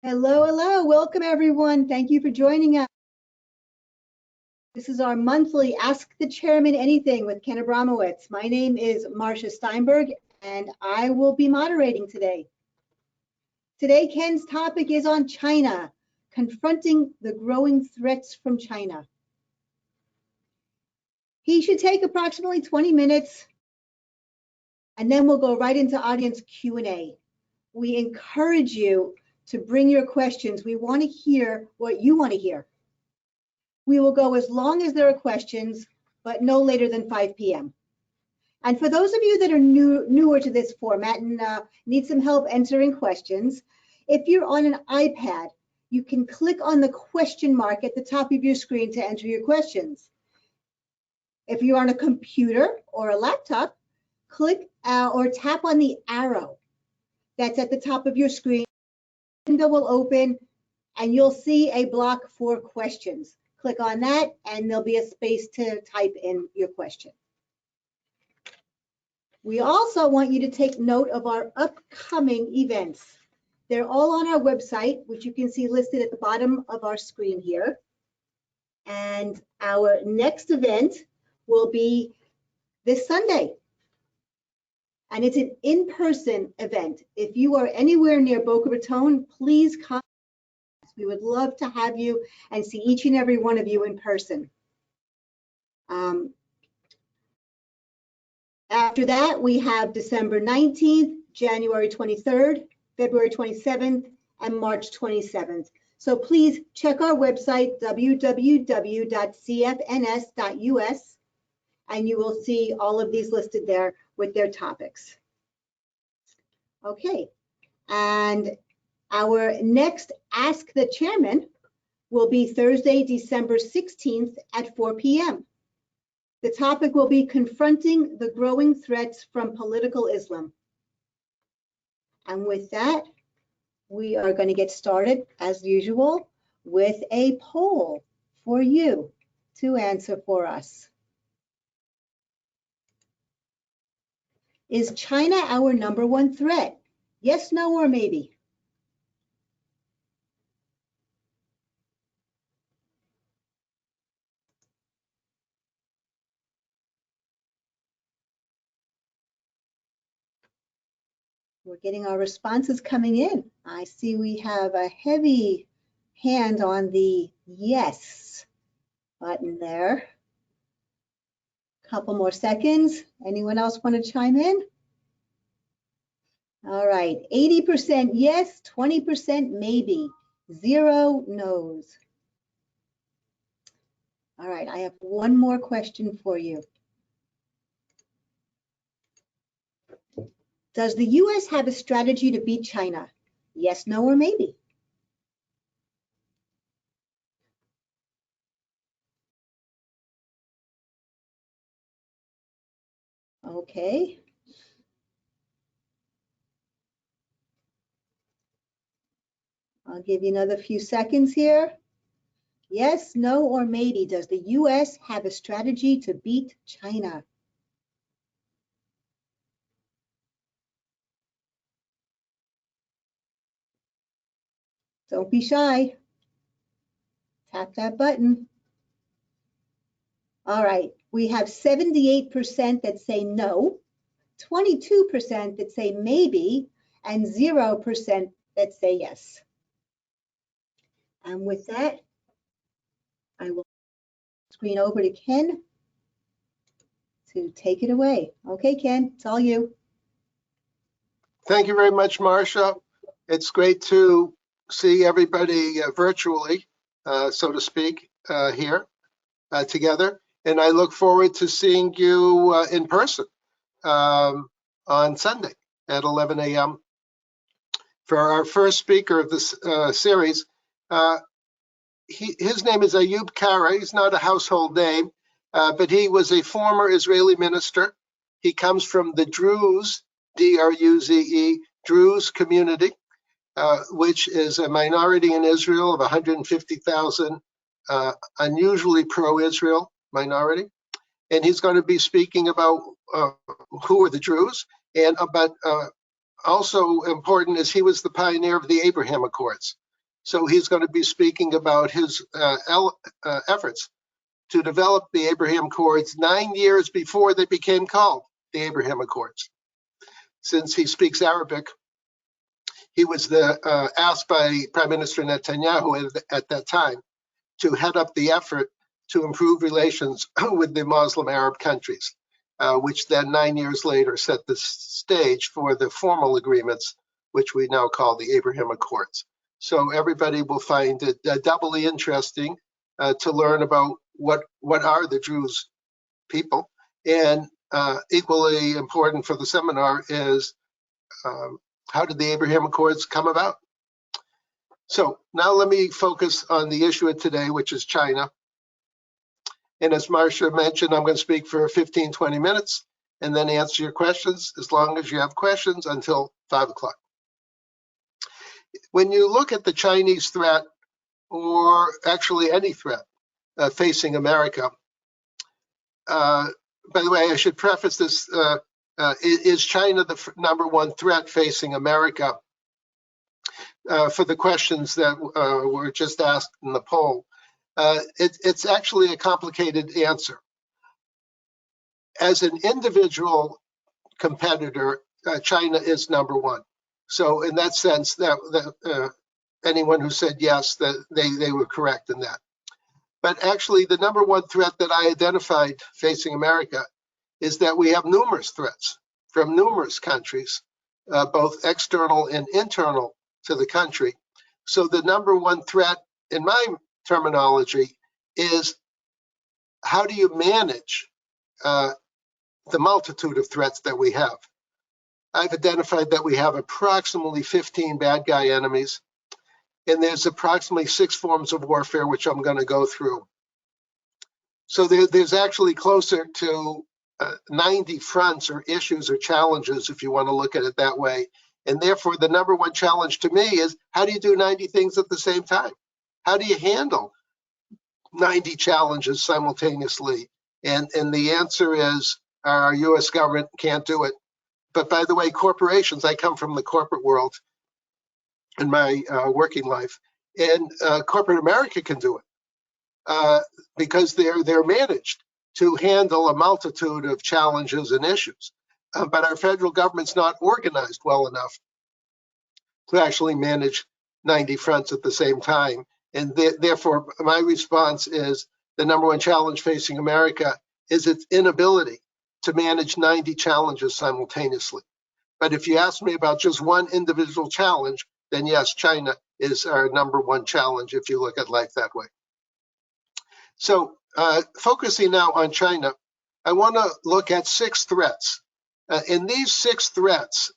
Hello, hello. Welcome, everyone. Thank you for joining us. This is our monthly Ask the Chairman Anything with Ken Abramowitz. My name is Marcia Steinberg, and I will be moderating today. Today, Ken's topic is on China, confronting the growing threats from China. He should take approximately 20 minutes, and then we'll go right into audience Q&A. We encourage you to bring your questions. We want to hear what you want to hear. We will go as long as there are questions, but no later than 5 p.m. And for those of you that are newer to this format and need some help entering questions, if you're on an iPad, you can click on the question mark at the top of your screen to enter your questions. If you're on a computer or a laptop, click or tap on the arrow that's at the top of your screen. The window will open and you'll see a block for questions. Click on that and there'll be a space to type in your question. We also want you to take note of our upcoming events. They're all on our website, which you can see listed at the bottom of our screen here. And our next event will be this Sunday. And it's an in-person event. If you are anywhere near Boca Raton, please come. We would love to have you and see each and every one of you in person. After that, we have December 19th, January 23rd, February 27th, and March 27th. So please check our website, www.cfns.us, and you will see all of these listed there with their topics. Okay, and our next Ask the Chairman will be Thursday, December 16th at 4 p.m. The topic will be confronting the growing threats from political Islam. And with that, we are going to get started, as usual, with a poll for you to answer for us. Is China our #1 threat? Yes, no, or maybe? We're getting our responses coming in. I see we have a heavy hand on the yes button there. Couple more seconds. Anyone else want to chime in? All right, 80% yes, 20% maybe, 0 no's. All right, I have one more question for you. Does the US have a strategy to beat China? Yes, no, or maybe? Okay. I'll give you another few seconds here. Yes, no, or maybe. Does the US have a strategy to beat China? Don't be shy. Tap that button. All right, we have 78% that say no, 22% that say maybe, and 0% that say yes. And with that, I will screen over to Ken to take it away. Okay, Ken, it's all you. Thank you very much, Marcia. It's great to see everybody virtually, so to speak, here together. And I look forward to seeing you in person on Sunday at 11 a.m. For our first speaker of this series, his name is Ayub Kara. He's not a household name, but he was a former Israeli minister. He comes from the Druze, D-R-U-Z-E, Druze community, which is a minority in Israel of 150,000, unusually pro-Israel minority. And he's going to be speaking about who are the Druze, and about also important is he was the pioneer of the Abraham Accords. So he's going to be speaking about his efforts to develop the Abraham Accords 9 years before they became called the Abraham Accords. Since he speaks Arabic, he was asked by Prime Minister Netanyahu at that time to head up the effort to improve relations with the Muslim Arab countries, which then 9 years later set the stage for the formal agreements, which we now call the Abraham Accords. So everybody will find it doubly interesting to learn about what are the Druze people, and equally important for the seminar is how did the Abraham Accords come about? So now let me focus on the issue of today, which is China. And as Marcia mentioned, I'm going to speak for 15, 20 minutes and then answer your questions as long as you have questions until 5 o'clock. When you look at the Chinese threat, or actually any threat facing America, by the way, I should preface this, is China the #1 threat facing America? For the questions that were just asked in the poll, it's actually a complicated answer. As an individual competitor, China is #1. So in that sense, that anyone who said yes, that they were correct in that. But actually, the #1 threat that I identified facing America is that we have numerous threats from numerous countries, both external and internal to the country. So the #1 threat, in my terminology, is how do you manage the multitude of threats that we have? I've identified that we have approximately 15 bad guy enemies, and there's approximately 6 forms of warfare, which I'm going to go through. So there's actually closer to 90 fronts or issues or challenges, if you want to look at it that way. And therefore, the #1 challenge to me is, how do you do 90 things at the same time? How do you handle 90 challenges simultaneously? And the answer is our US government can't do it. But by the way, corporations, I come from the corporate world in my working life, and corporate America can do it because they're managed to handle a multitude of challenges and issues. But our federal government's not organized well enough to actually manage 90 fronts at the same time. And therefore, my response is the #1 challenge facing America is its inability to manage 90 challenges simultaneously. But if you ask me about just one individual challenge, then yes, China is our #1 challenge if you look at life that way. So focusing now on China, I want to look at 6 threats. And these 6 threats,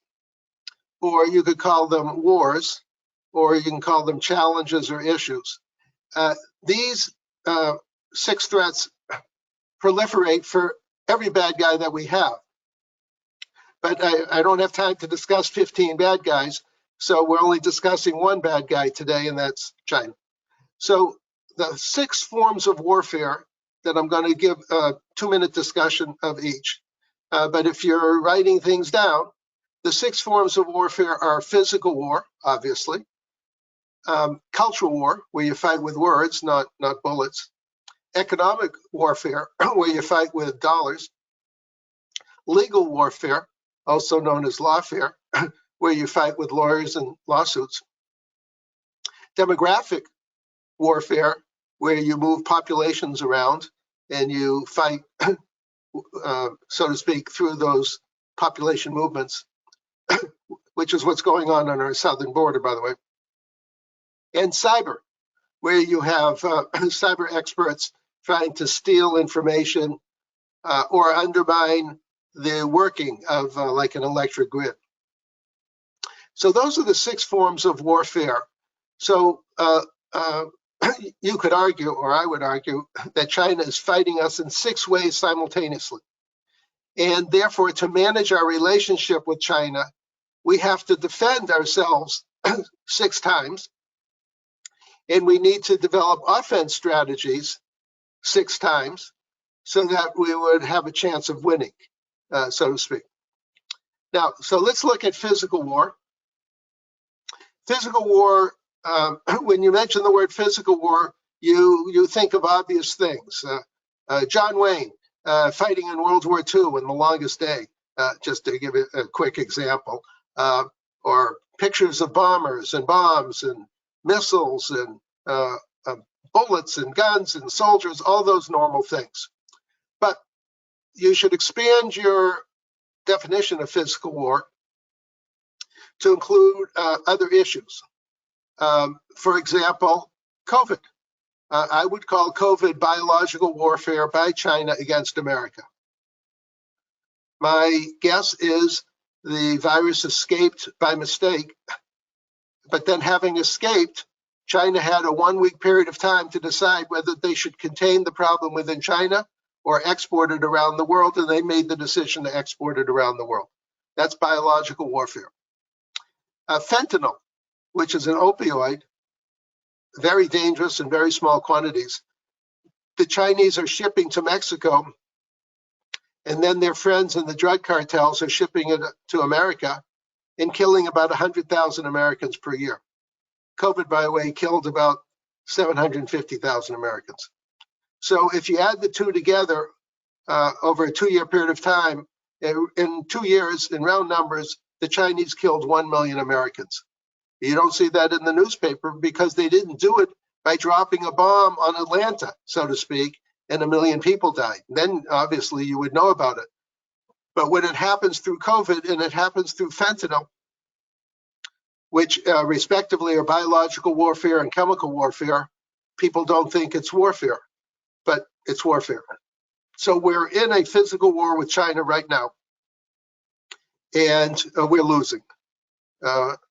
or you could call them wars, or you can call them challenges or issues. These 6 threats proliferate for every bad guy that we have. But I don't have time to discuss 15 bad guys, so we're only discussing one bad guy today, and that's China. So the 6 forms of warfare that I'm going to give a 2-minute discussion of each. But if you're writing things down, the 6 forms of warfare are physical war, obviously, cultural war, where you fight with words, not bullets, economic warfare, where you fight with dollars, legal warfare, also known as lawfare, where you fight with lawyers and lawsuits, demographic warfare, where you move populations around and you fight, so to speak, through those population movements, which is what's going on our southern border, by the way, and cyber, where you have cyber experts trying to steal information or undermine the working of like an electric grid. So those are the 6 forms of warfare. So you could argue, or I would argue, that China is fighting us in 6 ways simultaneously. And therefore, to manage our relationship with China, we have to defend ourselves 6 times. And we need to develop offense strategies 6 times so that we would have a chance of winning, so to speak. Now, so let's look at physical war. Physical war when you mention the word physical war, you think of obvious things. John Wayne fighting in World War II in The Longest Day, just to give it a quick example, or pictures of bombers and bombs and missiles and bullets and guns and soldiers, all those normal things. But you should expand your definition of physical war to include other issues. For example, COVID. I would call COVID biological warfare by China against America. My guess is the virus escaped by mistake, but then having escaped, China had a 1-week period of time to decide whether they should contain the problem within China or export it around the world, and they made the decision to export it around the world. That's biological warfare. Fentanyl, which is an opioid, very dangerous in very small quantities. The Chinese are shipping to Mexico, and then their friends in the drug cartels are shipping it to America and killing about 100,000 Americans per year. COVID, by the way, killed about 750,000 Americans. So if you add the two together over a 2-year period of time, in 2 years, in round numbers, the Chinese killed 1 million Americans. You don't see that in the newspaper because they didn't do it by dropping a bomb on Atlanta, so to speak, and 1 million people died. Then obviously you would know about it. But when it happens through COVID and it happens through fentanyl, which respectively are biological warfare and chemical warfare, people don't think it's warfare, but it's warfare. So we're in a physical war with China right now, and we're losing.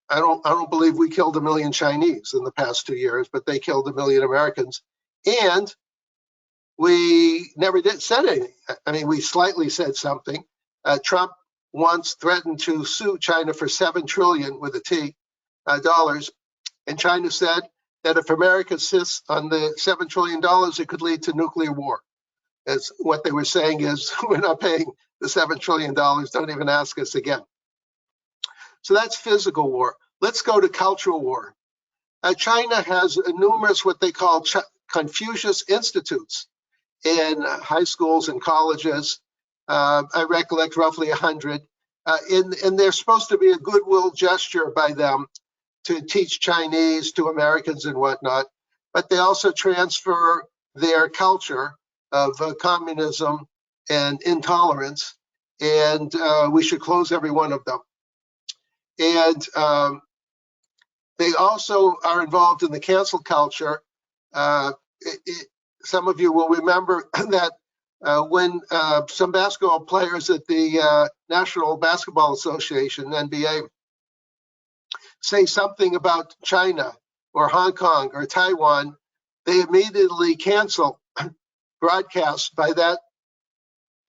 I don't believe we killed 1 million Chinese in the past 2 years, but they killed 1 million Americans, and we never said anything. I mean, we slightly said something. Trump once threatened to sue China for $7 trillion with a T dollars, and China said that if America insists on the $7 trillion, it could lead to nuclear war. As what they were saying is, we're not paying the $7 trillion. Don't even ask us again. So that's physical war. Let's go to cultural war. China has numerous what they call Confucius Institutes in high schools and colleges. I recollect roughly 100. And they're supposed to be a goodwill gesture by them to teach Chinese to Americans and whatnot. But they also transfer their culture of communism and intolerance. And we should close every one of them. And they also are involved in the cancel culture. Some of you will remember that when some basketball players at the National Basketball Association, NBA, say something about China or Hong Kong or Taiwan, they immediately cancel broadcasts by that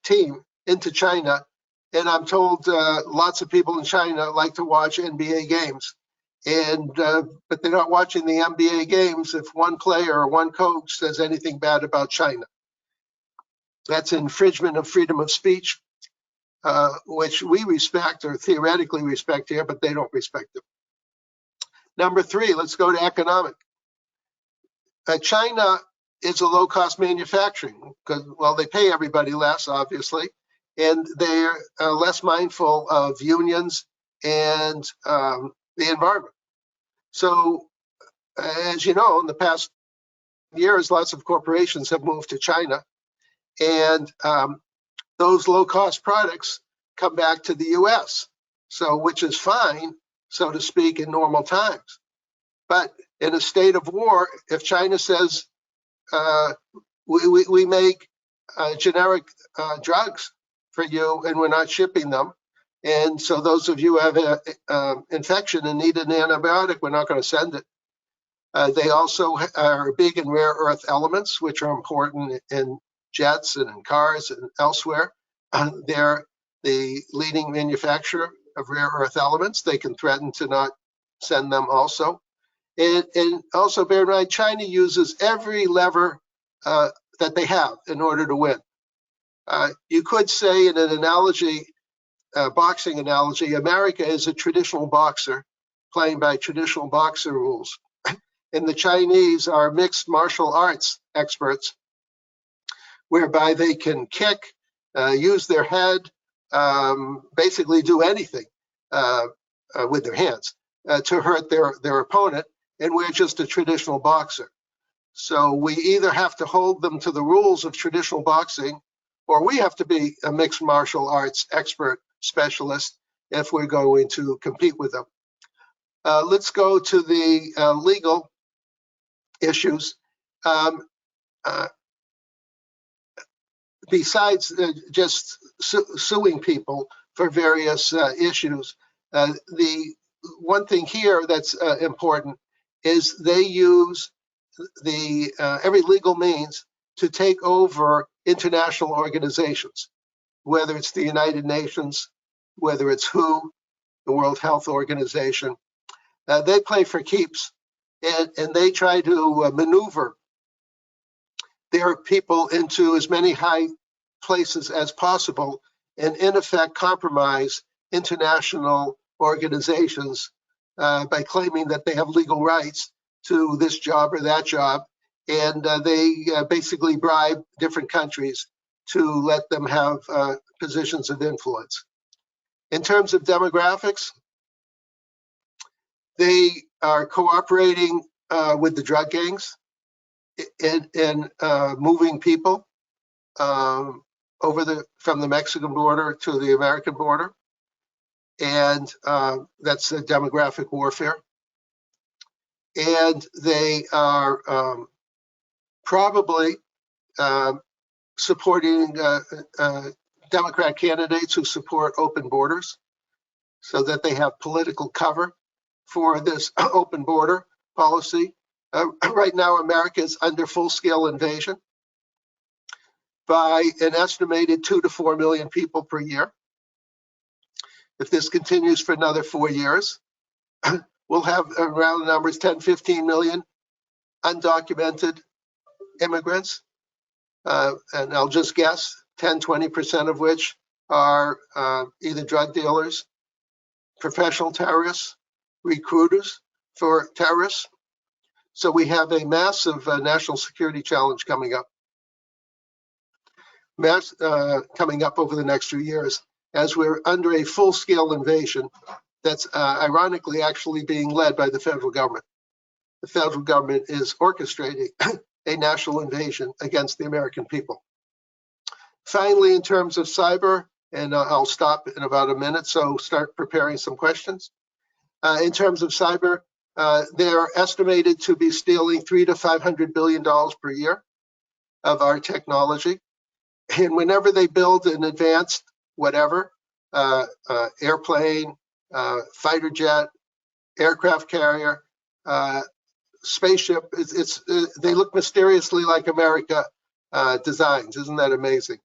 team into China. And I'm told lots of people in China like to watch NBA games, and but they're not watching the NBA games if one player or one coach says anything bad about China. That's infringement of freedom of speech, which we respect or theoretically respect here, but they don't respect it. Number 3, let's go to economic. China is a low-cost manufacturing because, well, they pay everybody less, obviously, and they're less mindful of unions and the environment. So, as you know, in the past years, lots of corporations have moved to China, and those low-cost products come back to the U.S., so which is fine, so to speak, in normal times. But in a state of war, if China says we make generic drugs for you and we're not shipping them, and so those of you who have an infection and need an antibiotic, we're not going to send it. They also are big in rare earth elements, which are important in jets and in cars and elsewhere. They're the leading manufacturer of rare earth elements. They can threaten to not send them also. And also bear in mind, China uses every lever that they have in order to win. You could say in an analogy, boxing analogy, America is a traditional boxer playing by traditional boxer rules. and the Chinese are mixed martial arts experts, whereby they can kick, use their head, basically do anything with their hands to hurt their opponent, and we're just a traditional boxer. So we either have to hold them to the rules of traditional boxing, or we have to be a mixed martial arts expert specialist if we're going to compete with them. Let's go to the legal issues. Besides just suing people for various issues, the one thing here that's important is they use every legal means to take over international organizations, whether it's the United Nations, whether it's WHO, the World Health Organization. They play for keeps, and they try to maneuver their people into as many high places as possible, and in effect compromise international organizations by claiming that they have legal rights to this job or that job, and they basically bribe different countries to let them have positions of influence. In terms of demographics, they are cooperating with the drug gangs in moving people from the Mexican border to the American border, and that's a demographic warfare. And they are probably supporting Democrat candidates who support open borders, so that they have political cover for this open border policy. Right now, America is under full-scale invasion by an estimated 2 to 4 million people per year. If this continues for another 4 years, we'll have around the numbers 10, 15 million undocumented immigrants. And I'll just guess 10, 20% of which are either drug dealers, professional terrorists, recruiters for terrorists. So we have a massive national security challenge coming up. Coming up over the next few years, as we're under a full-scale invasion that's ironically actually being led by the federal government. The federal government is orchestrating a national invasion against the American people. Finally, in terms of cyber, and I'll stop in about a minute, so start preparing some questions. In terms of cyber, they're estimated to be stealing $300 to $500 billion per year of our technology. And whenever they build an advanced whatever, airplane, fighter jet, aircraft carrier, spaceship, they look mysteriously like America designs. Isn't that amazing?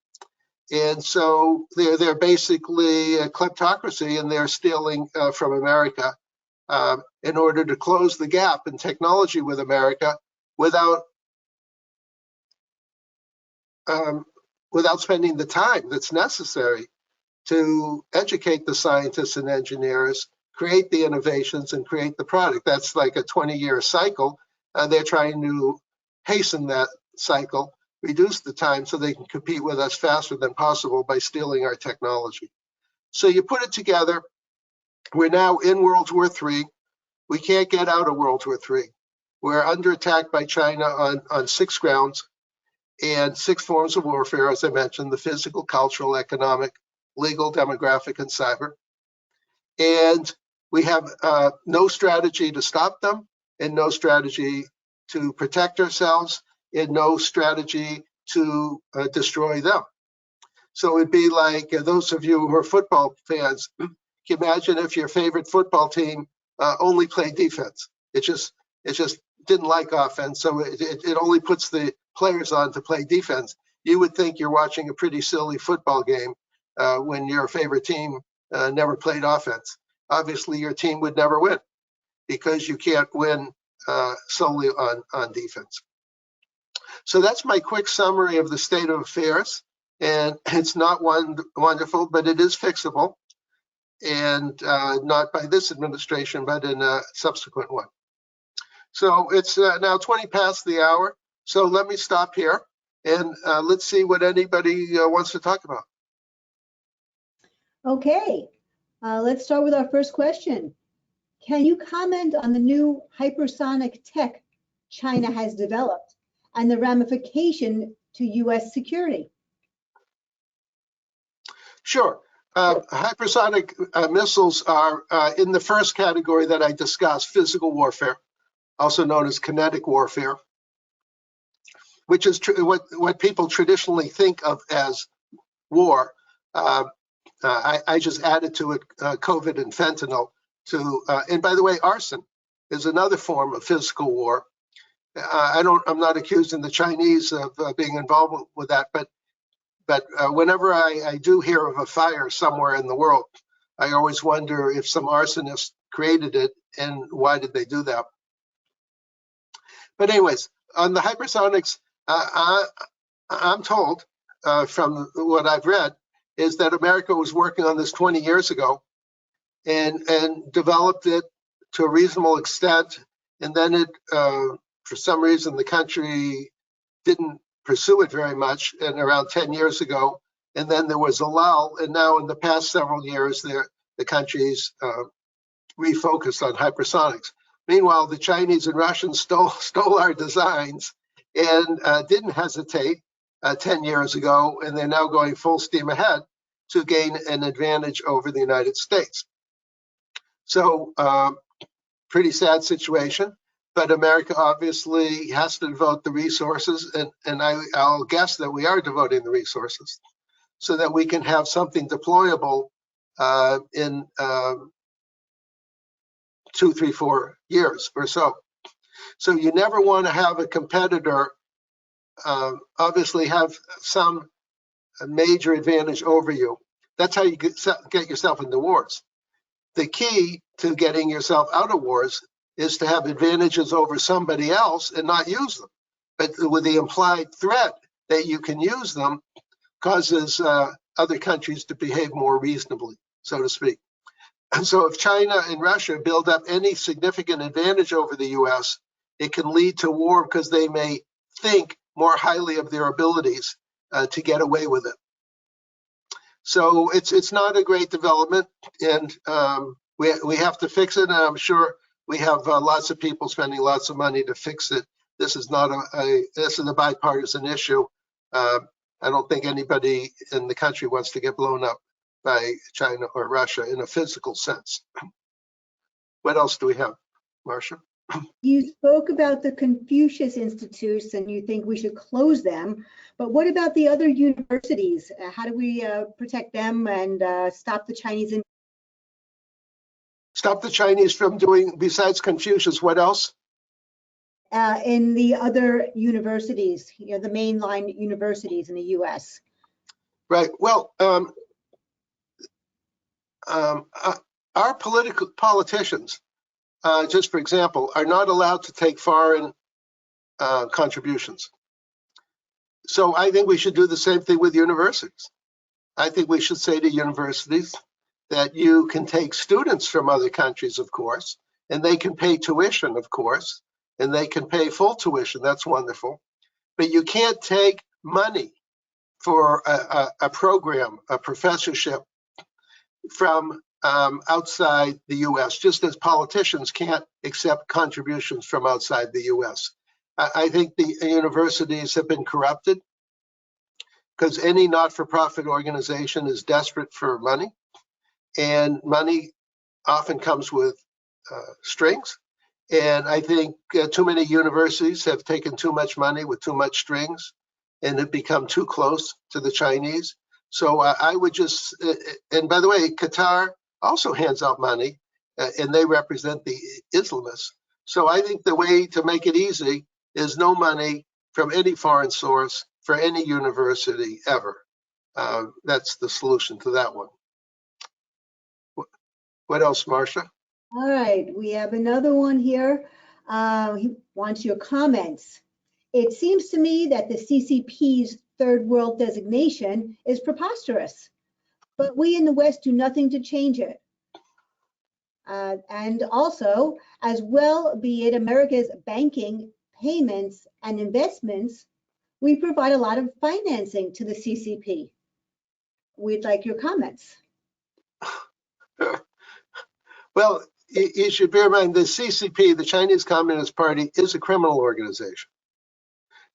And so they're basically a kleptocracy, and they're stealing from America in order to close the gap in technology with America without spending the time that's necessary to educate the scientists and engineers, create the innovations, and create the product. That's like a 20-year cycle. They're trying to hasten that cycle, reduce the time so they can compete with us faster than possible by stealing our technology. So you put it together, we're now in World War III. We can't get out of World War III. We're under attack by China on 6 grounds and 6 forms of warfare, as I mentioned: the physical, cultural, economic, legal, demographic, and cyber. And we have no strategy to stop them, and no strategy to protect ourselves, and no strategy to destroy them. So it'd be like those of you who are football fans, can you imagine if your favorite football team only played defense? It just didn't like offense, so it only puts the players on to play defense. You would think you're watching a pretty silly football game when your favorite team never played offense. Obviously, your team would never win because you can't win solely on defense. So that's my quick summary of the state of affairs. And it's not wonderful, but it is fixable. And not by this administration, but in a subsequent one. So it's now 20 past the hour. So let me stop here and let's see what anybody wants to talk about. Okay, let's start with our first question. Can you comment on the new hypersonic tech China has developed and the ramification to U.S. security? Sure. Hypersonic missiles are in the first category that I discussed, physical warfare, also known as kinetic warfare, which is what people traditionally think of as war. I just added to it COVID and fentanyl. And by the way, arson is another form of physical war. I'm not accusing the Chinese of being involved with that, but whenever I do hear of a fire somewhere in the world, I always wonder if some arsonist created it and why did they do that. But anyways, on the hypersonics, I'm told from what I've read is that America was working on this 20 years ago and developed it to a reasonable extent. And then it, for some reason, the country didn't pursue it very much, and around 10 years ago, and then there was a lull, and now in the past several years, the country's refocused on hypersonics. Meanwhile, the Chinese and Russians stole our designs and didn't hesitate 10 years ago, and they're now going full steam ahead to gain an advantage over the United States. So, pretty sad situation. But America obviously has to devote the resources, and I'll guess that we are devoting the resources so that we can have something deployable in 2, 3, 4 years or so. So you never want to have a competitor obviously have some major advantage over you. That's how you get yourself into wars. The key to getting yourself out of wars is to have advantages over somebody else and not use them. But with the implied threat that you can use them causes other countries to behave more reasonably, so to speak. And so if China and Russia build up any significant advantage over the US, it can lead to war because they may think more highly of their abilities to get away with it. So it's not a great development, and we have to fix it, and I'm sure we have lots of people spending lots of money to fix it. This is not this is a bipartisan issue. I don't think anybody in the country wants to get blown up by China or Russia in a physical sense. What else do we have, Marcia? You spoke about the Confucius Institutes and you think we should close them, but what about the other universities? How do we protect them and stop the Chinese? Stop the Chinese from doing, besides Confucius, what else? In the other universities, you know, the mainline universities in the US. Right, well, our politicians, just for example, are not allowed to take foreign contributions. So I think we should do the same thing with universities. I think we should say to universities that you can take students from other countries, of course, and they can pay tuition, of course, and they can pay full tuition. That's wonderful. But you can't take money for a program, a professorship from outside the US, just as politicians can't accept contributions from outside the US. I think the universities have been corrupted because any not-for-profit organization is desperate for money, and money often comes with strings. And I think too many universities have taken too much money with too much strings and have become too close to the Chinese. So I would just, and by the way, Qatar also hands out money, and they represent the Islamists. So I think the way to make it easy is no money from any foreign source for any university ever. That's the solution to that one. What else, Marcia? All right, we have another one here. He wants your comments. It seems to me that the CCP's third world designation is preposterous, but we in the West do nothing to change it. And also, as well be it America's banking, payments, and investments, we provide a lot of financing to the CCP. We'd like your comments. Well, you should bear in mind the CCP, the Chinese Communist Party, is a criminal organization.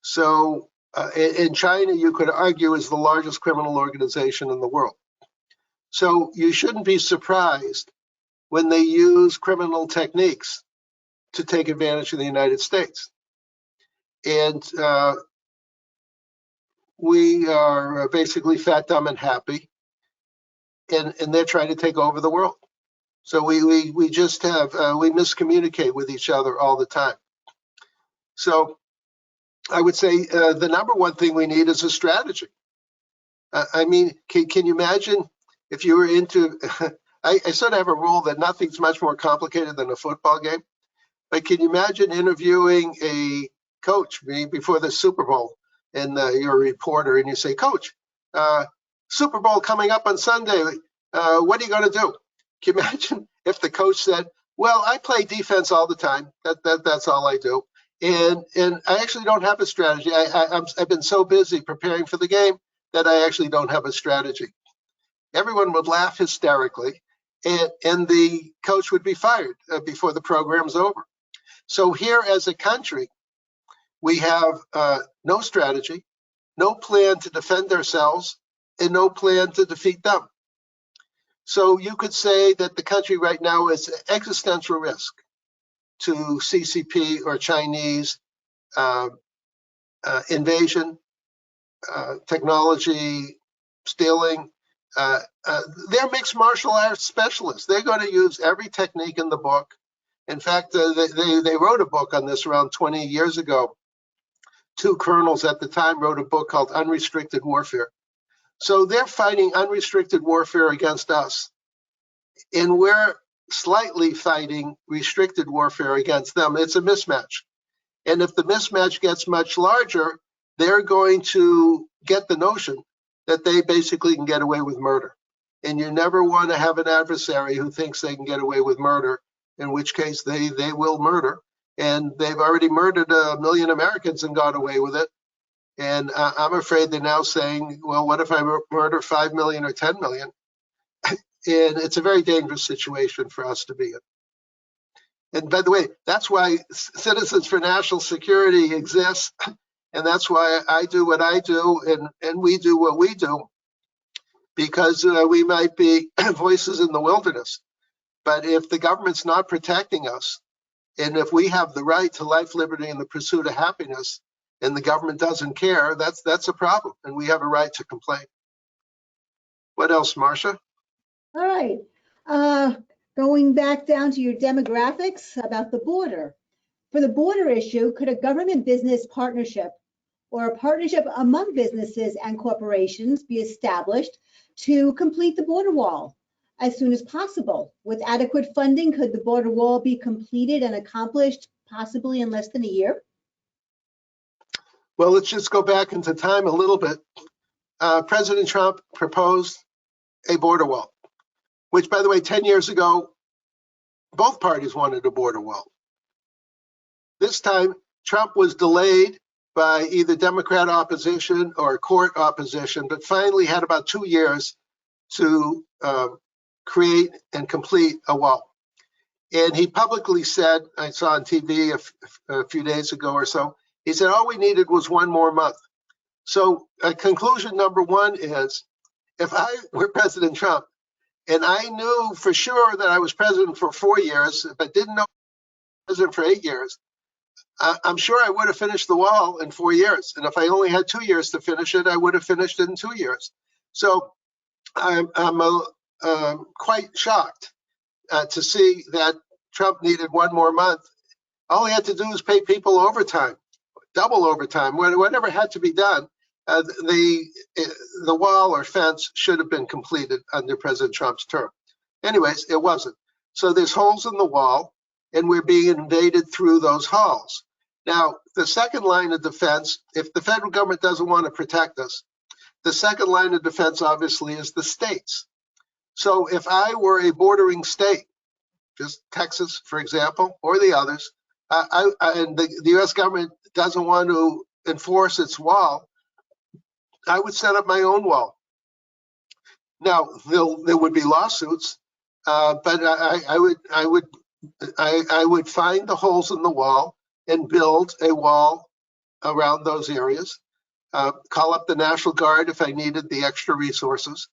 So in China, you could argue is the largest criminal organization in the world. So you shouldn't be surprised when they use criminal techniques to take advantage of the United States. And we are basically fat, dumb, and happy, and they're trying to take over the world. So we just have, we miscommunicate with each other all the time. So I would say the number one thing we need is a strategy. I mean, can you imagine if you were into, I sort of have a rule that nothing's much more complicated than a football game. But can you imagine interviewing a coach before the Super Bowl, and you're a reporter, and you say, "Coach, Super Bowl coming up on Sunday. What are you going to do?" Can you imagine if the coach said, "Well, I play defense all the time. That's all I do, and I actually don't have a strategy. I've been so busy preparing for the game that I actually don't have a strategy." Everyone would laugh hysterically, and the coach would be fired before the program's over. So here as a country, we have no strategy, no plan to defend ourselves, and no plan to defeat them. So you could say that the country right now is an existential risk to CCP or Chinese invasion, technology stealing. They're mixed martial arts specialists. They're going to use every technique in the book. In fact, they wrote a book on this around 20 years ago. Two colonels at the time wrote a book called Unrestricted Warfare. So they're fighting unrestricted warfare against us, and we're slightly fighting restricted warfare against them. It's a mismatch. And if the mismatch gets much larger, they're going to get the notion that they basically can get away with murder. And you never want to have an adversary who thinks they can get away with murder, in which case they will murder. And they've already murdered 1 million Americans and got away with it. And I'm afraid they're now saying, well, what if I murder 5 million or 10 million? And it's a very dangerous situation for us to be in. And by the way, that's why Citizens for National Security exists. And that's why I do what I do, and we do what we do, because we might be voices in the wilderness. But if the government's not protecting us, and if we have the right to life, liberty, and the pursuit of happiness, and the government doesn't care, that's a problem, and we have a right to complain. What else, Marcia? All right. Going back down to your demographics about the border. For the border issue, could a government business partnership or a partnership among businesses and corporations be established to complete the border wall as soon as possible? With adequate funding, could the border wall be completed and accomplished possibly in less than a year? Well, let's just go back into time a little bit. President Trump proposed a border wall, which, by the way, 10 years ago, both parties wanted a border wall. This time, Trump was delayed by either Democrat opposition or court opposition, but finally had about 2 years to create and complete a wall. And he publicly said, I saw on TV a few days ago or so, he said all we needed was 1 more month. So conclusion number one is, if I were President Trump and I knew for sure that I was president for 4 years, but didn't know I was president for 8 years, I'm sure I would have finished the wall in 4 years. And if I only had 2 years to finish it, I would have finished it in 2 years. So I'm quite shocked to see that Trump needed 1 more month. All he had to do was pay people overtime, double overtime, whatever had to be done. The wall or fence should have been completed under President Trump's term. Anyways, it wasn't. So there's holes in the wall, and we're being invaded through those holes. Now, the second line of defense, if the federal government doesn't want to protect us, the second line of defense obviously is the states. So if I were a bordering state just Texas, for example, or the others, and the U.S. government doesn't want to enforce its wall, I would set up my own wall. Now, there would be lawsuits, but I would find the holes in the wall and build a wall around those areas. Call up the National Guard if I needed the extra resources,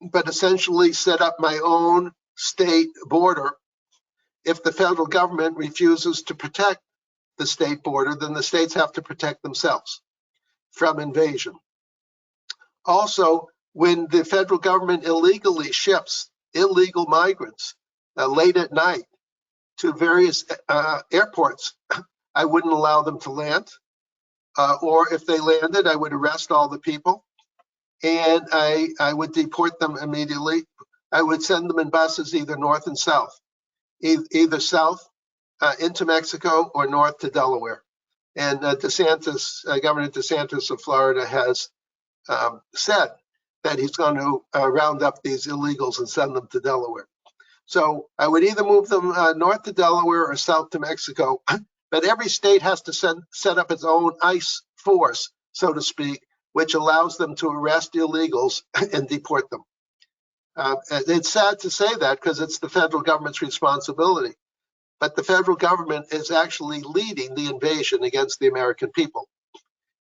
but essentially set up my own state border. If the federal government refuses to protect the state border, then the states have to protect themselves from invasion. Also, when the federal government illegally ships illegal migrants late at night to various airports, I wouldn't allow them to land. Or if they landed, I would arrest all the people and I would deport them immediately. I would send them in buses either north and south, either south into Mexico or north to Delaware. And Governor DeSantis of Florida has said that he's going to round up these illegals and send them to Delaware. So I would either move them north to Delaware or south to Mexico, but every state has to set up its own ICE force, so to speak, which allows them to arrest illegals and deport them. It's sad to say that because it's the federal government's responsibility, but the federal government is actually leading the invasion against the American people.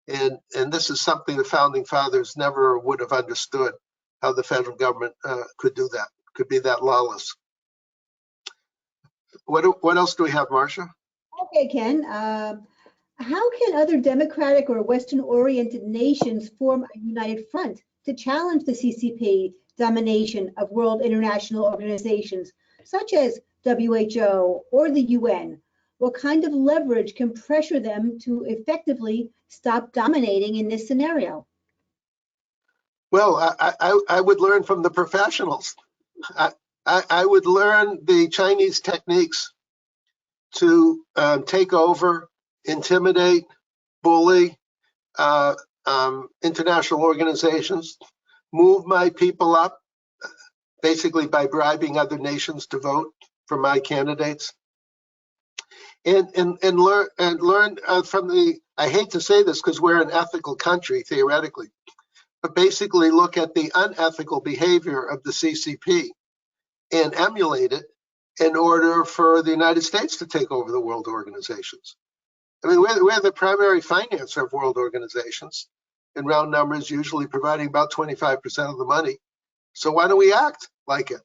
And this is something the founding fathers never would have understood, how the federal government could do that, could be that lawless. What else do we have, Marcia? Okay, Ken. How can other democratic or Western-oriented nations form a united front to challenge the CCP domination of world international organizations such as WHO or the UN? What kind of leverage can pressure them to effectively stop dominating in this scenario? Well, I would learn from the professionals. I would learn the Chinese techniques to take over, intimidate, bully international organizations, move my people up, basically by bribing other nations to vote for my candidates. And learn from the, I hate to say this because we're an ethical country theoretically, but basically look at the unethical behavior of the CCP and emulate it in order for the United States to take over the world organizations. I mean, we're the primary financer of world organizations, in round numbers, usually providing about 25% of the money. So why don't we act like it?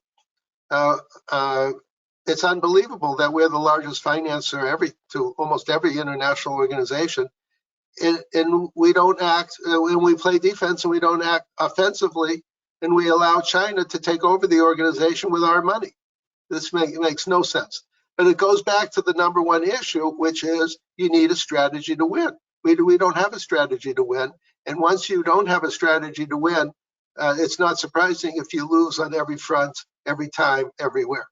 It's unbelievable that we're the largest financer to almost every international organization, and we don't act when we play defense, and we don't act offensively, and we allow China to take over the organization with our money. This makes no sense. But it goes back to the number one issue, which is you need a strategy to win. We don't have a strategy to win, and once you don't have a strategy to win, it's not surprising if you lose on every front, every time, everywhere.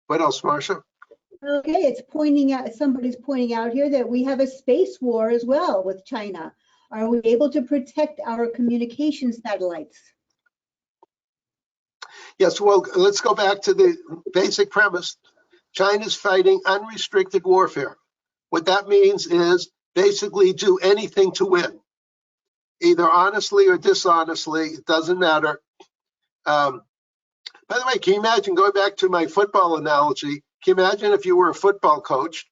What else, Marcia? Okay, it's pointing out, somebody's pointing out here that we have a space war as well with China. Are we able to protect our communication satellites? Yes, well, let's go back to the basic premise. China's fighting unrestricted warfare. What that means is basically do anything to win, either honestly or dishonestly, it doesn't matter. By the way, can you imagine, going back to my football analogy, can you imagine if you were a football coach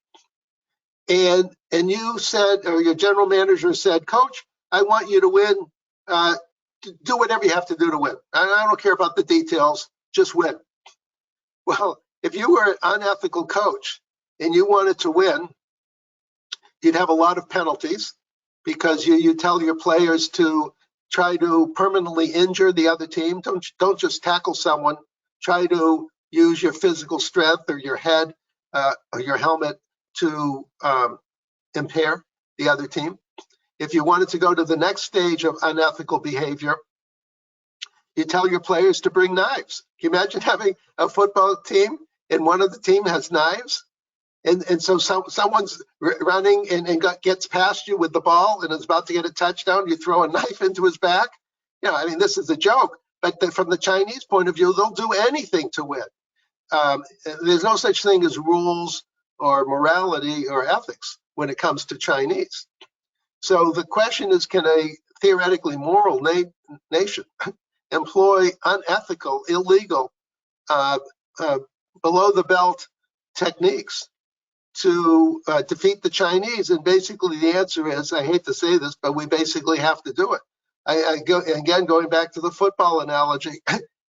and you said, or your general manager said, Coach, I want you to win, do whatever you have to do to win. I don't care about the details, just win. Well, if you were an unethical coach and you wanted to win, you'd have a lot of penalties because you tell your players to try to permanently injure the other team. Don't just tackle someone. Try to use your physical strength or your head or your helmet to impair the other team. If you wanted to go to the next stage of unethical behavior, you tell your players to bring knives. Can you imagine having a football team and one of the team has knives? And so someone's running and gets past you with the ball and is about to get a touchdown. You throw a knife into his back. You know, I mean, this is a joke, But from the Chinese point of view, they'll do anything to win. There's no such thing as rules or morality or ethics when it comes to Chinese. So the question is, can a theoretically moral nation employ unethical, illegal, below the belt techniques to defeat the Chinese? And basically the answer is, I hate to say this, but we basically have to do it. Again, going back to the football analogy,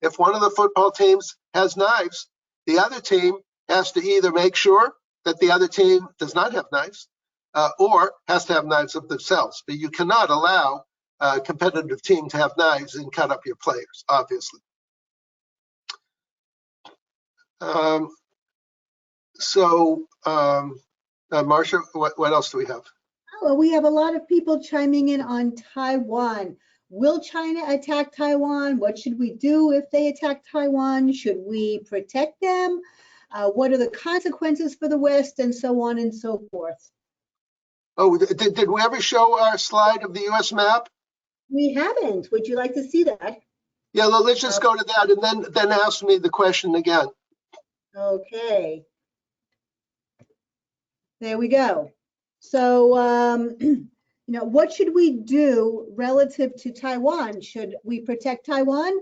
if one of the football teams has knives, the other team has to either make sure that the other team does not have knives, or has to have knives of themselves. But you cannot allow a competitive team to have knives and cut up your players, obviously. Marcia, what else do we have? Well, we have a lot of people chiming in on Taiwan. Will China attack Taiwan? What should we do if they attack Taiwan? Should we protect them? What are the consequences for the West, and so on and so forth? Oh, did we ever show our slide of the U.S. map? We haven't. Would you like to see that? Yeah, let's just go to that and then ask me the question again. Okay. There we go. So, what should we do relative to Taiwan? Should we protect Taiwan?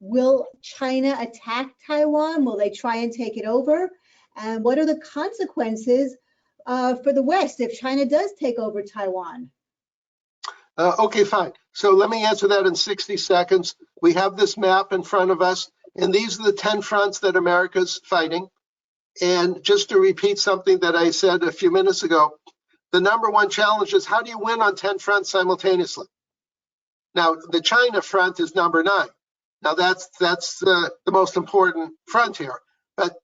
Will China attack Taiwan? Will they try and take it over? And what are the consequences for the West if China does take over Taiwan? Okay, fine. So let me answer that in 60 seconds. We have this map in front of us, and these are the 10 fronts that America's fighting. And just to repeat something that I said a few minutes ago, the number one challenge is, how do you win on 10 fronts simultaneously? Now, the China front is number 9. Now, that's the most important front here. But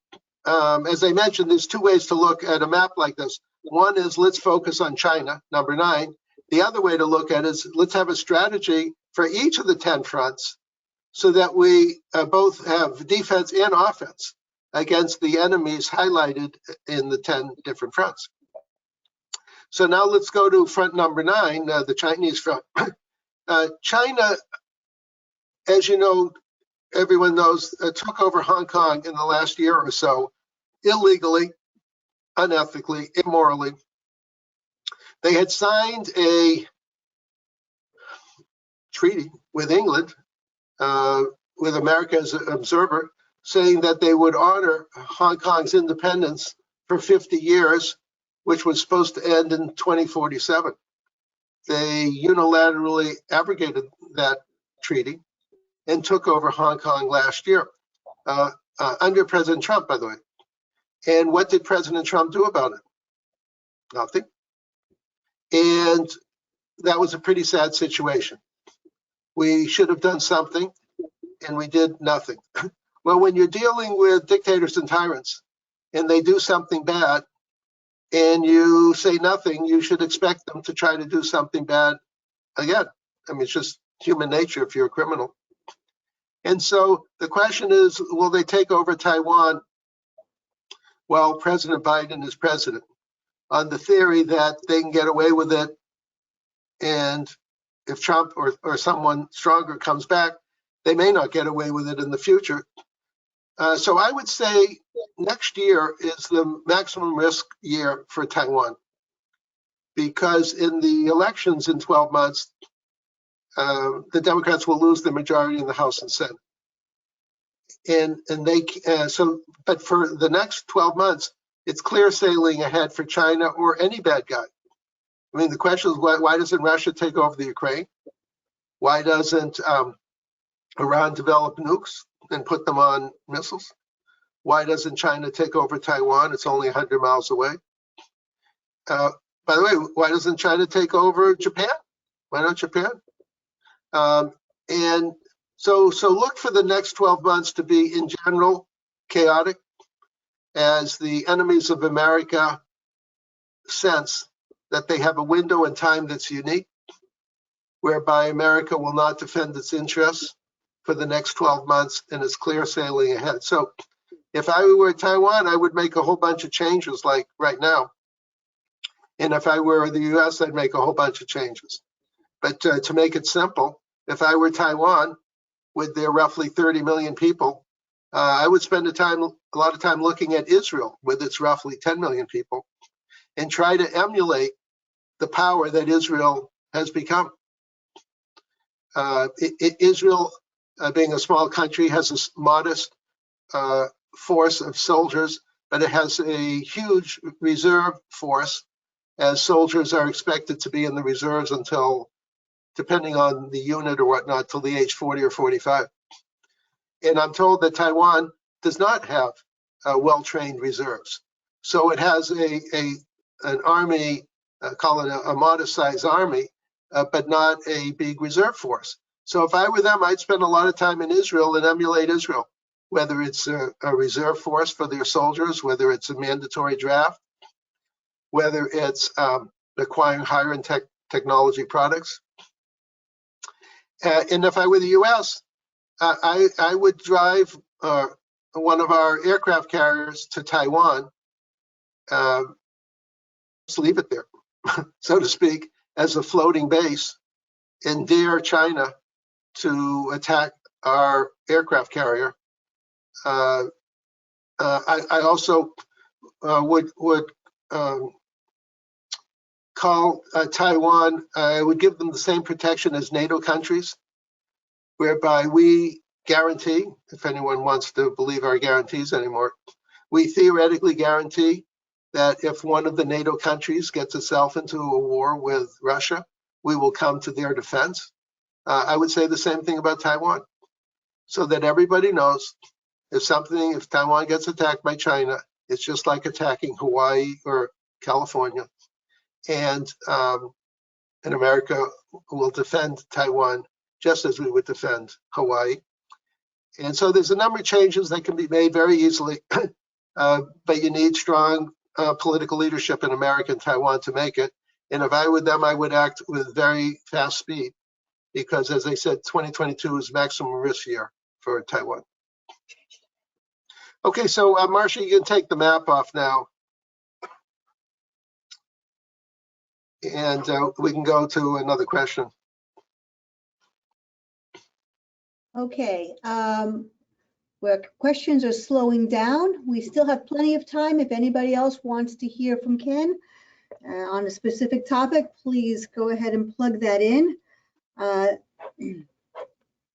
as I mentioned, there's 2 ways to look at a map like this. One is, let's focus on China, number 9. The other way to look at it is, let's have a strategy for each of the 10 fronts so that we both have defense and offense against the enemies highlighted in the 10 different fronts. So now let's go to front number 9, the Chinese front. China, as you know, everyone knows, took over Hong Kong in the last year or so, illegally, unethically, immorally. They had signed a treaty with England, with America as an observer, saying that they would honor Hong Kong's independence for 50 years, which was supposed to end in 2047. They unilaterally abrogated that treaty and took over Hong Kong last year, under President Trump, by the way. And what did President Trump do about it? Nothing. And that was a pretty sad situation. We should have done something, and we did nothing. Well, when you're dealing with dictators and tyrants, and they do something bad, and you say nothing, you should expect them to try to do something bad again. I mean, it's just human nature if you're a criminal. And so the question is, will they take over Taiwan while President Biden is president, on the theory that they can get away with it, and if Trump or someone stronger comes back, they may not get away with it in the future. So I would say next year is the maximum risk year for Taiwan, because in the elections in 12 months, the Democrats will lose the majority in the House and Senate. But for the next 12 months, it's clear sailing ahead for China or any bad guy. I mean, the question is, why doesn't Russia take over the Ukraine? Why doesn't Iran develop nukes and put them on missiles? Why doesn't China take over Taiwan? It's only 100 miles away. By the way, why doesn't China take over Japan? Why not Japan? And so look for the next 12 months to be, in general, chaotic, as the enemies of America sense that they have a window in time that's unique, whereby America will not defend its interests for the next 12 months, and it's clear sailing ahead. So if I were Taiwan, I would make a whole bunch of changes like right now. And if I were the US, I'd make a whole bunch of changes. But to make it simple, if I were Taiwan, with their roughly 30 million people. I would spend a lot of time looking at Israel with its roughly 10 million people and try to emulate the power that Israel has become. Israel, being a small country, has a modest force of soldiers, but it has a huge reserve force, as soldiers are expected to be in the reserves until, depending on the unit or whatnot, till the age 40 or 45. And I'm told that Taiwan does not have well-trained reserves. So it has an army, call it a modest-sized army, but not a big reserve force. So if I were them, I'd spend a lot of time in Israel and emulate Israel, whether it's a reserve force for their soldiers, whether it's a mandatory draft, whether it's acquiring higher-end technology products. And if I were the U.S., I would drive one of our aircraft carriers to Taiwan, just leave it there, so to speak, as a floating base, and dare China to attack our aircraft carrier. I also would call Taiwan, I would give them the same protection as NATO countries, whereby we guarantee, if anyone wants to believe our guarantees anymore, we theoretically guarantee that if one of the NATO countries gets itself into a war with Russia, we will come to their defense. I would say the same thing about Taiwan, so that everybody knows if Taiwan gets attacked by China, it's just like attacking Hawaii or California. And America will defend Taiwan just as we would defend Hawaii. And so there's a number of changes that can be made very easily, but you need strong political leadership in America and Taiwan to make it. And if I were them, I would act with very fast speed, because as I said, 2022 is maximum risk year for Taiwan. Okay, so Marcia, you can take the map off now. And we can go to another question. Okay, where questions are slowing down, we still have plenty of time. If anybody else wants to hear from Ken on a specific topic, please go ahead and plug that in.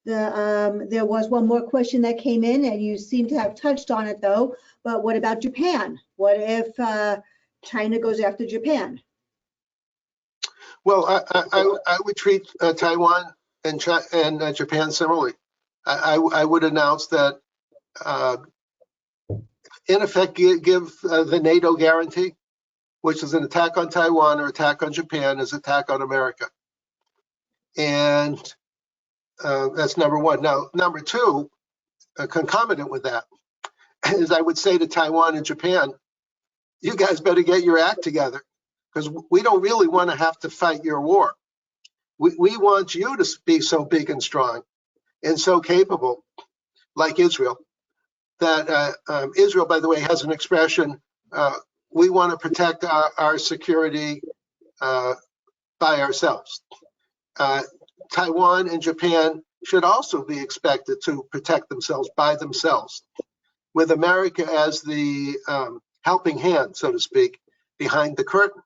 There was one more question that came in, and you seem to have touched on it though, but what about Japan? What if China goes after Japan? Well, I would treat Taiwan and Japan similarly. I would announce that, in effect, give the NATO guarantee, which is an attack on Taiwan or attack on Japan is attack on America. And that's number one. Now, number two, concomitant with that, is I would say to Taiwan and Japan, you guys better get your act together, because we don't really want to have to fight your war. We want you to be so big and strong and so capable, like Israel, that Israel, by the way, has an expression, we want to protect our security by ourselves. Taiwan and Japan should also be expected to protect themselves by themselves, with America as the helping hand, so to speak, behind the curtain.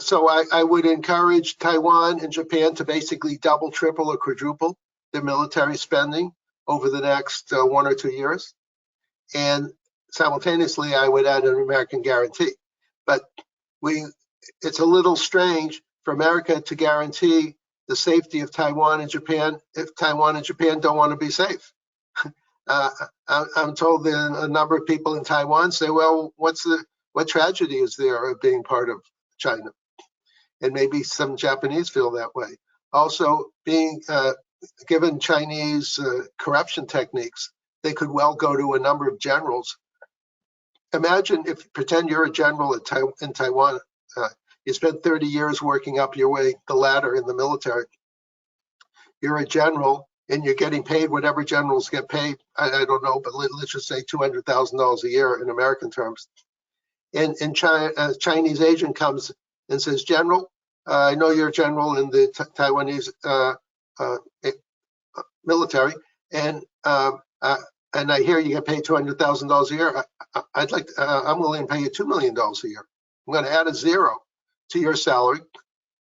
So I would encourage Taiwan and Japan to basically double, triple, or quadruple their military spending over the next 1 or 2 years. And simultaneously, I would add an American guarantee. But it's a little strange for America to guarantee the safety of Taiwan and Japan if Taiwan and Japan don't want to be safe. I'm told that a number of people in Taiwan say, well, what tragedy is there of being part of China? And maybe some Japanese feel that way. Also, being given Chinese corruption techniques, they could well go to a number of generals. Imagine if, pretend you're a general in Taiwan, you spent 30 years working up your way, the ladder in the military. You're a general and you're getting paid whatever generals get paid. I don't know, but let's just say $200,000 a year in American terms. And a Chinese agent comes and says, General, I know you're a general in the Taiwanese military, and I hear you get paid $200,000 a year. I'm willing to pay you $2 million a year. I'm going to add a zero to your salary,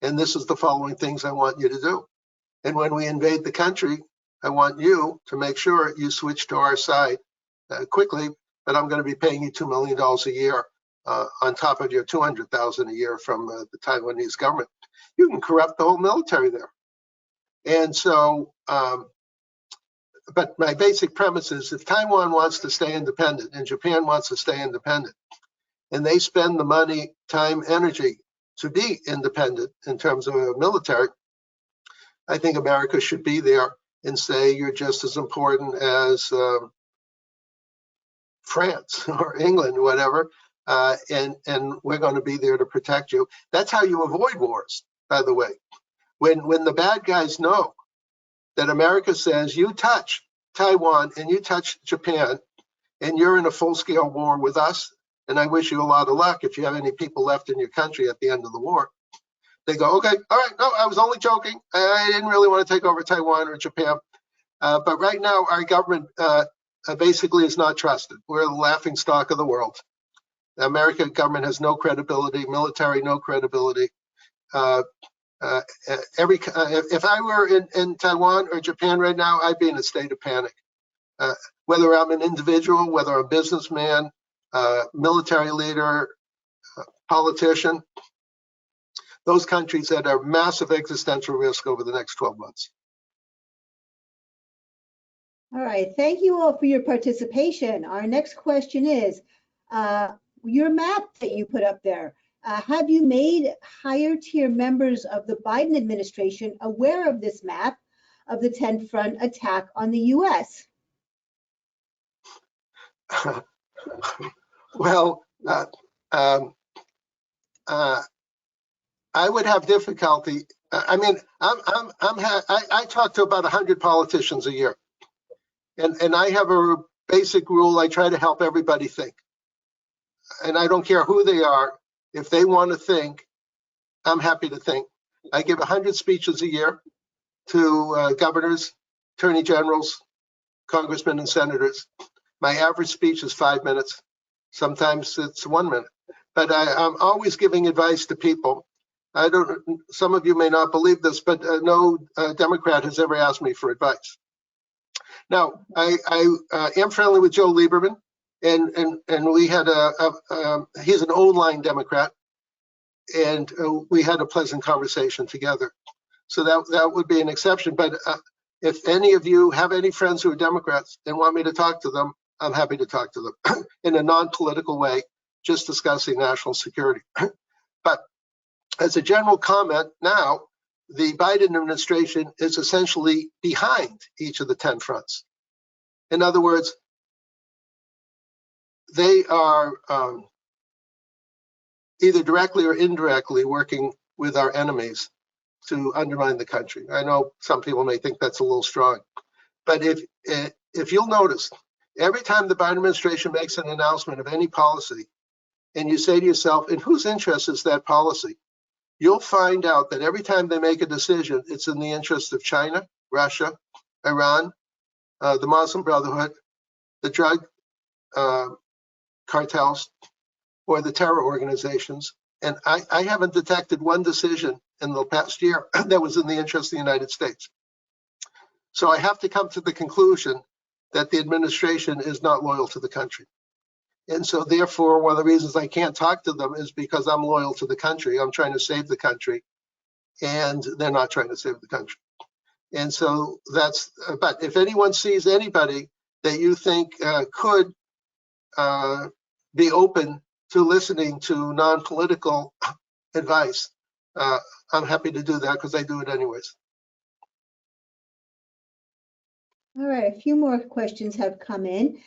and this is the following things I want you to do. And when we invade the country, I want you to make sure you switch to our side quickly, but I'm going to be paying you $2 million a year on top of your $200,000 a year from the Taiwanese government. You can corrupt the whole military there. And so, but my basic premise is if Taiwan wants to stay independent and Japan wants to stay independent, and they spend the money, time, energy to be independent in terms of a military, I think America should be there and say you're just as important as France or England, whatever, and we're going to be there to protect you. That's how you avoid wars, by the way. When the bad guys know that America says you touch Taiwan and you touch Japan and you're in a full-scale war with us, and I wish you a lot of luck if you have any people left in your country at the end of the war, they go, okay, all right, no, I was only joking. I didn't really want to take over Taiwan or Japan. But right now, our government basically is not trusted. We're the laughing stock of the world. The American government has no credibility, military, no credibility. If I were in Taiwan or Japan right now, I'd be in a state of panic. Whether I'm an individual, whether I'm a businessman, military leader, politician, those countries that are massive existential risk over the next 12 months. All right, thank you all for your participation. Our next question is, your map that you put up there, have you made higher tier members of the Biden administration aware of this map of the 10th front attack on the US? Well, I would have difficulty. I mean, I talk to about 100 politicians a year, and I have a basic rule. I try to help everybody think, and I don't care who they are. If they want to think, I'm happy to think. I give 100 speeches a year to governors, attorney generals, congressmen, and senators. My average speech is 5 minutes. Sometimes it's 1 minute, but I'm always giving advice to people. Some of you may not believe this, but no Democrat has ever asked me for advice. Now, I am friendly with Joe Lieberman, and we had he's an online Democrat, and we had a pleasant conversation together. So that would be an exception. But if any of you have any friends who are Democrats and want me to talk to them, I'm happy to talk to them in a non-political way, just discussing national security. But as a general comment, now the Biden administration is essentially behind each of the 10 fronts. In other words, they are either directly or indirectly working with our enemies to undermine the country. I know some people may think that's a little strong, but if you'll notice, every time the Biden administration makes an announcement of any policy, and you say to yourself, in whose interest is that policy? You'll find out that every time they make a decision, it's in the interest of China, Russia, Iran, the Muslim Brotherhood, the drug cartels, or the terror organizations. And I haven't detected one decision in the past year that was in the interest of the United States. So I have to come to the conclusion that the administration is not loyal to the country. And so therefore, one of the reasons I can't talk to them is because I'm loyal to the country. I'm trying to save the country, and they're not trying to save the country. And so that's, but if anyone sees anybody that you think could be open to listening to non-political advice, I'm happy to do that because I do it anyways. All right, a few more questions have come in.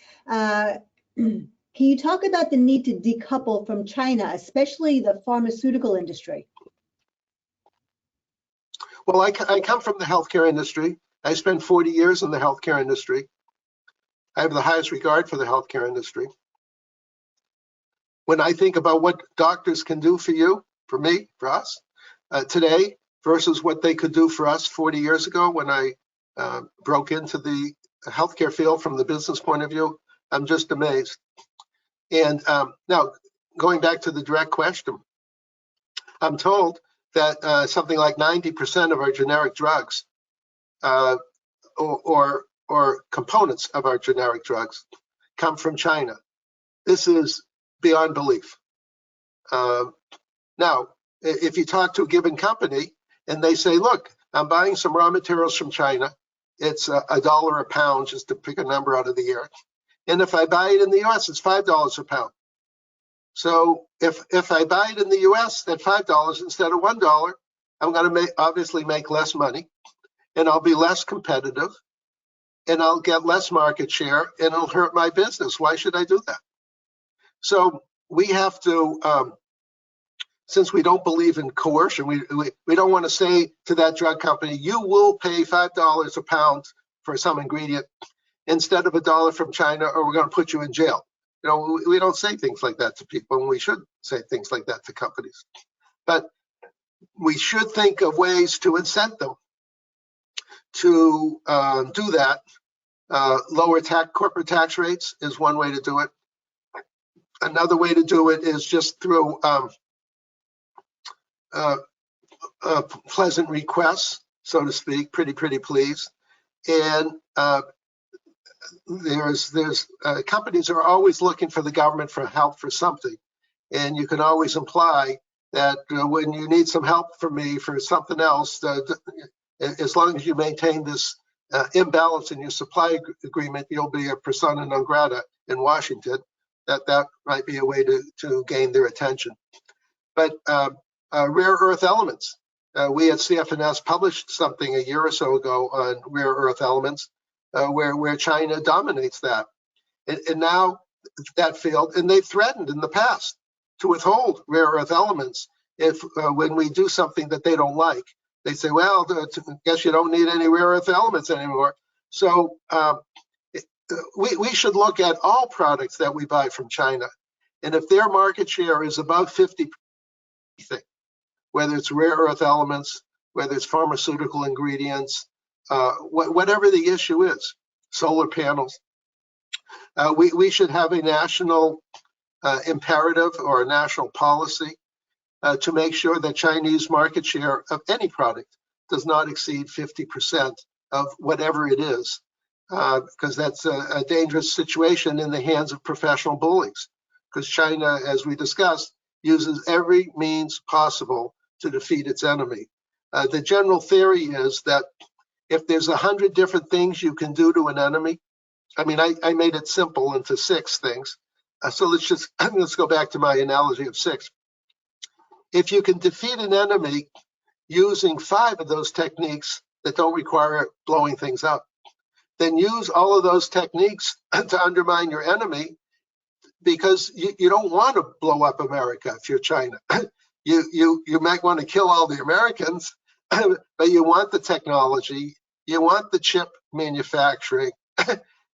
Can you talk about the need to decouple from China, especially the pharmaceutical industry? Well, I come from the healthcare industry. I spent 40 years in the healthcare industry. I have the highest regard for the healthcare industry. When I think about what doctors can do for you, for me, for us, today versus what they could do for us 40 years ago when I broke into the healthcare field from the business point of view. I'm just amazed. And now, going back to the direct question, I'm told that something like 90% of our generic drugs or components of our generic drugs come from China. This is beyond belief. Now, if you talk to a given company and they say, look, I'm buying some raw materials from China, it's $1 a pound, just to pick a number out of the air. And if I buy it in the US, it's $5 a pound. So if I buy it in the US at $5 instead of $1, I'm going to obviously make less money, and I'll be less competitive, and I'll get less market share, and it'll hurt my business. Why should I do that? So we have to, since we don't believe in coercion, we don't want to say to that drug company, you will pay $5 a pound for some ingredient instead of $1 from China, or we're going to put you in jail. You know, we don't say things like that to people, and we should say things like that to companies. But we should think of ways to incent them to do that. Lower corporate tax rates is one way to do it. Another way to do it is just through pleasant requests, so to speak, pretty please. And there's companies are always looking for the government for help for something, and you can always imply that when you need some help from me for something else, as long as you maintain this imbalance in your supply agreement, you'll be a persona non grata in Washington. That might be a way to gain their attention. But rare earth elements. We at CFNS published something a year or so ago on rare earth elements, where China dominates that. And now that field, and they threatened in the past to withhold rare earth elements if when we do something that they don't like. They say, well, I guess you don't need any rare earth elements anymore. So we should look at all products that we buy from China. And if their market share is above 50%, whether it's rare earth elements, whether it's pharmaceutical ingredients, whatever the issue is, solar panels, we should have a national imperative or a national policy to make sure that Chinese market share of any product does not exceed 50% of whatever it is, because that's a dangerous situation in the hands of professional bullies, because China, as we discussed, uses every means possible to defeat its enemy. The general theory is that if there's 100 different things you can do to an enemy, I mean, I made it simple into 6 things. So let's go back to my analogy of 6. If you can defeat an enemy using 5 of those techniques that don't require blowing things up, then use all of those techniques to undermine your enemy, because you don't want to blow up America if you're China. You might want to kill all the Americans, but you want the technology, you want the chip manufacturing,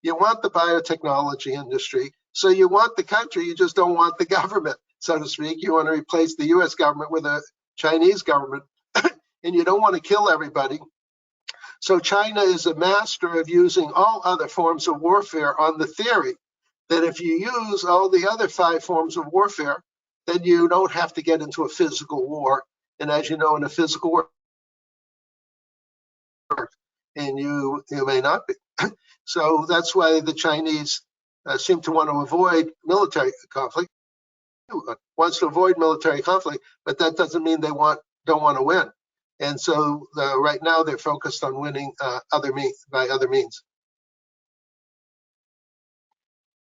you want the biotechnology industry. So you want the country, you just don't want the government, so to speak. You want to replace the US government with a Chinese government, and you don't want to kill everybody. So China is a master of using all other forms of warfare on the theory that if you use all the other 5 forms of warfare, then you don't have to get into a physical war. And as you know, in a physical war, and you may not be. So that's why the Chinese seem to want to avoid military conflict. Wants to avoid military conflict, but that doesn't mean they don't want to win. And so right now they're focused on winning by other means.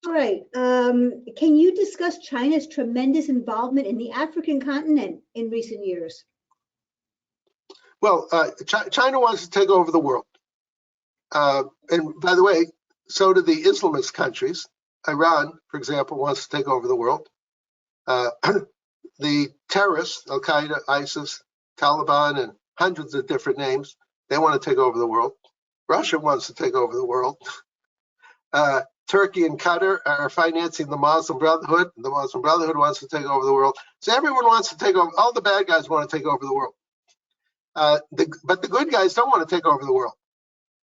All right. Can you discuss China's tremendous involvement in the African continent in recent years? Well, China wants to take over the world. And by the way, so do the Islamist countries. Iran, for example, wants to take over the world. The terrorists, Al-Qaeda, ISIS, Taliban, and hundreds of different names, they want to take over the world. Russia wants to take over the world. Turkey and Qatar are financing the Muslim Brotherhood. The Muslim Brotherhood wants to take over the world. So everyone wants to take over. All the bad guys want to take over the world. But the good guys don't want to take over the world.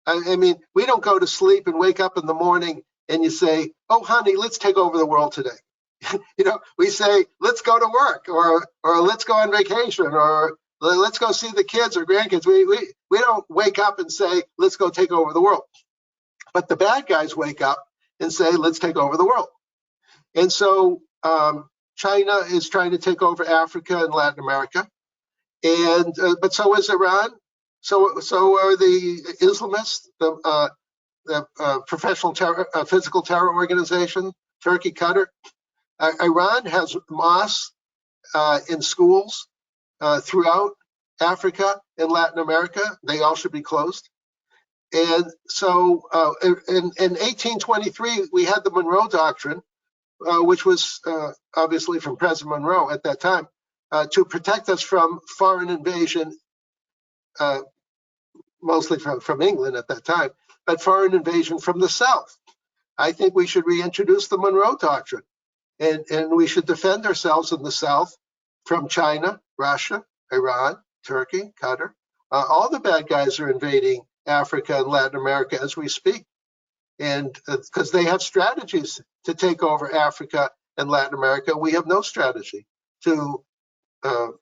I mean, we don't go to sleep and wake up in the morning and you say, oh, honey, let's take over the world today. You know, we say, let's go to work, or let's go on vacation, or let's go see the kids or grandkids. We don't wake up and say, let's go take over the world. But the bad guys wake up and say, let's take over the world. And so China is trying to take over Africa and Latin America. And but so is Iran. So are the Islamists, the professional physical terror organization, Turkey, Qatar. Iran has mosques in schools throughout Africa and Latin America. They all should be closed. And so in 1823, we had the Monroe Doctrine, which was obviously from President Monroe at that time, to protect us from foreign invasion, mostly from England at that time, but foreign invasion from the South. I think we should reintroduce the Monroe Doctrine, and we should defend ourselves in the South from China, Russia, Iran, Turkey, Qatar. All the bad guys are invading Africa and Latin America as we speak, and because they have strategies to take over Africa and Latin America, we have no strategy to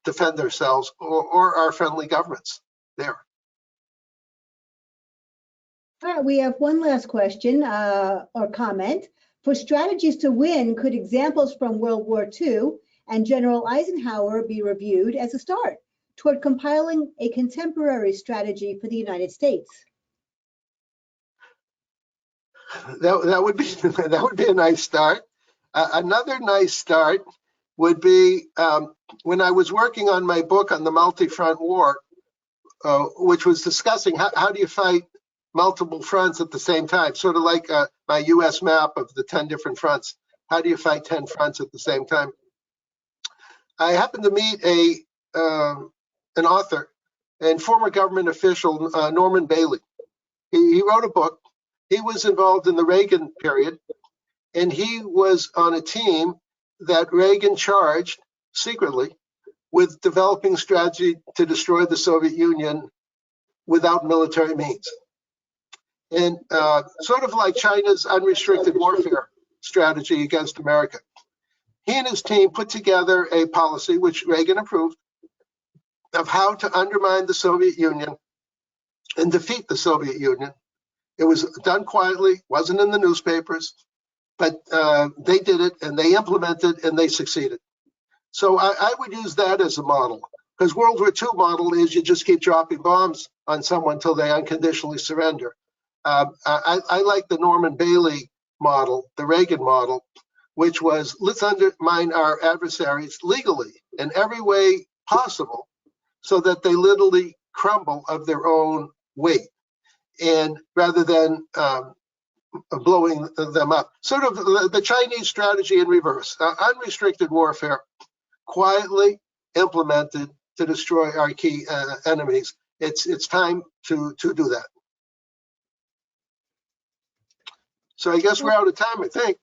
defend ourselves or our friendly governments there. All right, we have one last question or comment. For strategies to win, could examples from World War II and General Eisenhower be reviewed as a start toward compiling a contemporary strategy for the United States? That would be a nice start. Another nice start would be when I was working on my book on the multi-front war, which was discussing how do you fight multiple fronts at the same time, sort of like my U.S. map of the 10 different fronts. How do you fight 10 fronts at the same time? I happened to meet an author and former government official, Norman Bailey. He wrote a book. He was involved in the Reagan period, and he was on a team that Reagan charged secretly with developing strategy to destroy the Soviet Union without military means. And sort of like China's unrestricted warfare strategy against America. He and his team put together a policy, which Reagan approved, of how to undermine the Soviet Union and defeat the Soviet Union. It was done quietly, wasn't in the newspapers, but they did it and they implemented and they succeeded. So I would use that as a model, because World War II model is you just keep dropping bombs on someone until they unconditionally surrender. I like the Norman Bailey model, the Reagan model, which was let's undermine our adversaries legally in every way possible so that they literally crumble of their own weight, and rather than blowing them up. Sort of the Chinese strategy in reverse, unrestricted warfare, quietly implemented to destroy our key enemies. It's time to do that. So I guess we're out of time, I think.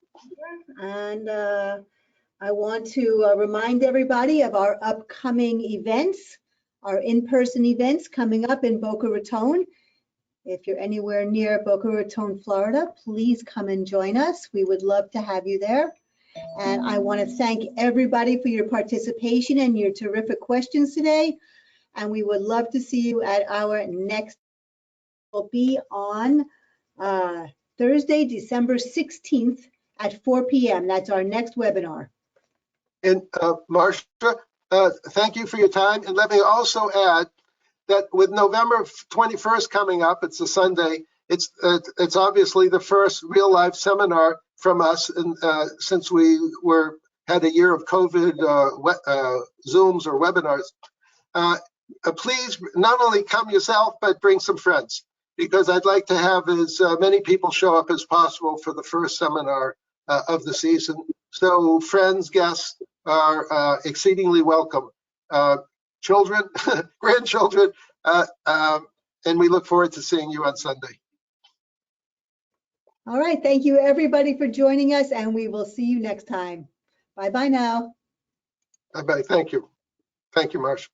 And I want to remind everybody of our upcoming events, our in-person events coming up in Boca Raton. If you're anywhere near Boca Raton, Florida, please come and join us. We would love to have you there. And I want to thank everybody for your participation and your terrific questions today. And we would love to see you at our next, will be on Thursday, December 16th at 4 p.m. That's our next webinar. And Marcia, thank you for your time. And let me also add that with November 21st coming up, it's a Sunday, it's obviously the first real life seminar from us, and since we had a year of COVID Zooms or webinars. Please not only come yourself, but bring some friends, because I'd like to have as many people show up as possible for the first seminar of the season. So friends, guests are exceedingly welcome. Children, grandchildren, and we look forward to seeing you on Sunday. All right, thank you everybody for joining us, and we will see you next time. Bye-bye now. Bye-bye, thank you. Thank you, Marcia.